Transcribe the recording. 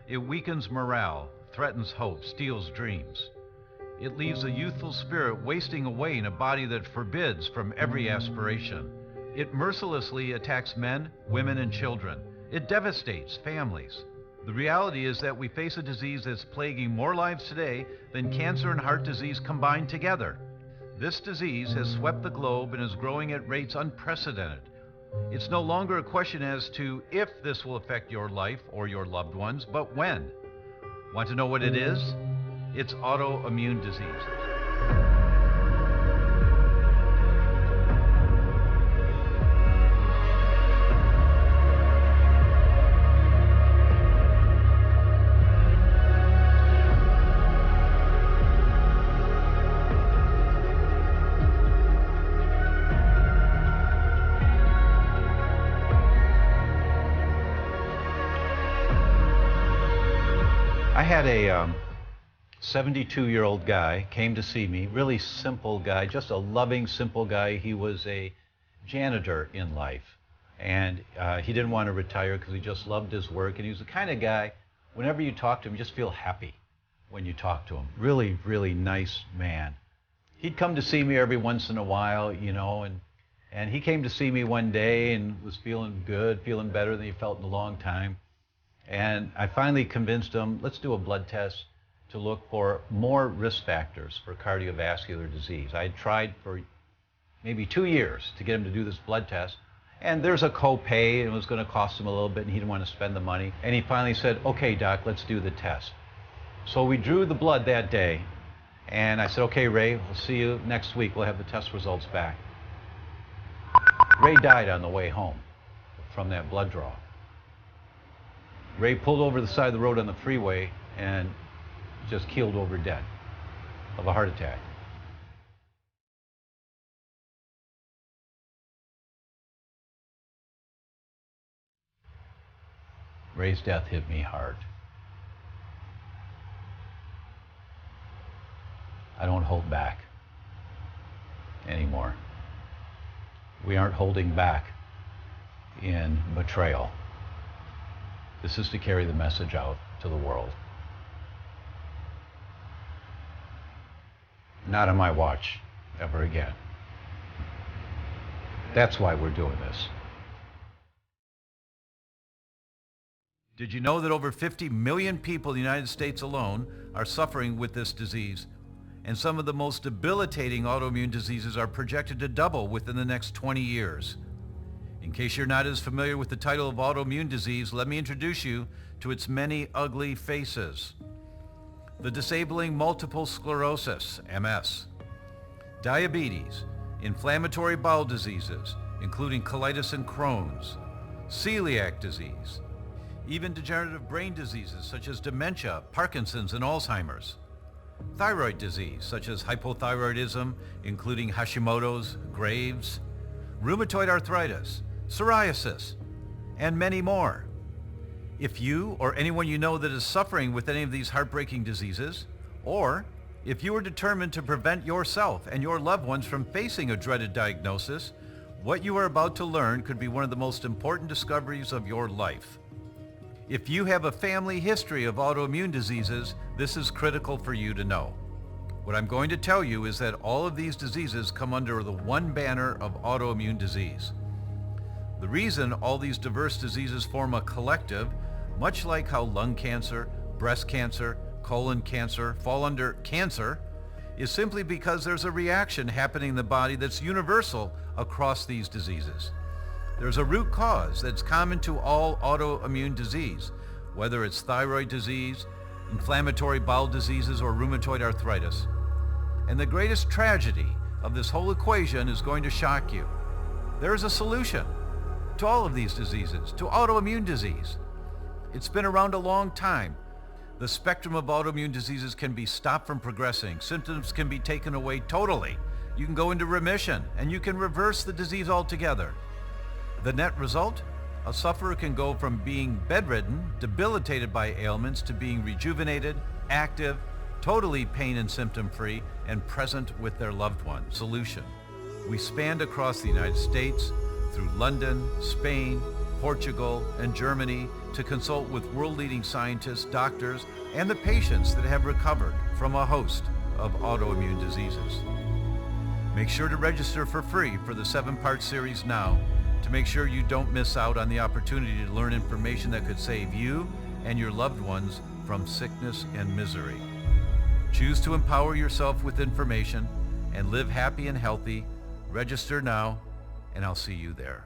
It weakens morale, threatens hope, steals dreams. It leaves a youthful spirit wasting away in a body that forbids from every aspiration. It mercilessly attacks men, women, and children. It devastates families. The reality is that we face a disease that's plaguing more lives today than cancer and heart disease combined together. This disease has swept the globe and is growing at rates unprecedented. It's no longer a question as to if this will affect your life or your loved ones, but when. Want to know what it is? It's autoimmune diseases. I had a 72-year-old guy came to see me, really simple guy, just a loving, simple guy. He was a janitor in life, and he didn't want to retire because he just loved his work, and he was the kind of guy, whenever you talk to him, you just feel happy when you talk to him. Really, really nice man. He'd come to see me every once in a while, you know, and he came to see me one day and was feeling good, feeling better than he felt in a long time. And I finally convinced him, let's do a blood test to look for more risk factors for cardiovascular disease. I had tried for maybe 2 years to get him to do this blood test. And there's a copay, and it was going to cost him a little bit, and he didn't want to spend the money. And he finally said, okay, doc, let's do the test. So we drew the blood that day. And I said, okay, Ray, we'll see you next week. We'll have the test results back. Ray died on the way home from that blood draw. Ray pulled over the side of the road on the freeway and just keeled over dead of a heart attack. Ray's death hit me hard. I don't hold back anymore. We aren't holding back in betrayal. This is to carry the message out to the world. Not on my watch, ever again. That's why we're doing this. Did you know that over 50 million people in the United States alone are suffering with this disease? And some of the most debilitating autoimmune diseases are projected to double within the next 20 years. In case you're not as familiar with the title of autoimmune disease, let me introduce you to its many ugly faces. The disabling multiple sclerosis, MS, diabetes, inflammatory bowel diseases, including colitis and Crohn's, celiac disease, even degenerative brain diseases such as dementia, Parkinson's, and Alzheimer's, thyroid disease such as hypothyroidism, including Hashimoto's, Graves', rheumatoid arthritis, psoriasis, and many more. If you or anyone you know that is suffering with any of these heartbreaking diseases, or if you are determined to prevent yourself and your loved ones from facing a dreaded diagnosis, what you are about to learn could be one of the most important discoveries of your life. If you have a family history of autoimmune diseases, this is critical for you to know. What I'm going to tell you is that all of these diseases come under the one banner of autoimmune disease. The reason all these diverse diseases form a collective, much like how lung cancer, breast cancer, colon cancer fall under cancer, is simply because there's a reaction happening in the body that's universal across these diseases. There's a root cause that's common to all autoimmune disease, whether it's thyroid disease, inflammatory bowel diseases, or rheumatoid arthritis. And the greatest tragedy of this whole equation is going to shock you. There is a solution to all of these diseases, to autoimmune disease. It's been around a long time. The spectrum of autoimmune diseases can be stopped from progressing. Symptoms can be taken away totally. You can go into remission, and you can reverse the disease altogether. The net result? A sufferer can go from being bedridden, debilitated by ailments, to being rejuvenated, active, totally pain and symptom-free, and present with their loved one. Solution. We spanned across the United States, through London, Spain, Portugal, and Germany to consult with world-leading scientists, doctors, and the patients that have recovered from a host of autoimmune diseases. Make sure to register for free for the 7-part series now to make sure you don't miss out on the opportunity to learn information that could save you and your loved ones from sickness and misery. Choose to empower yourself with information and live happy and healthy. Register now, and I'll see you there.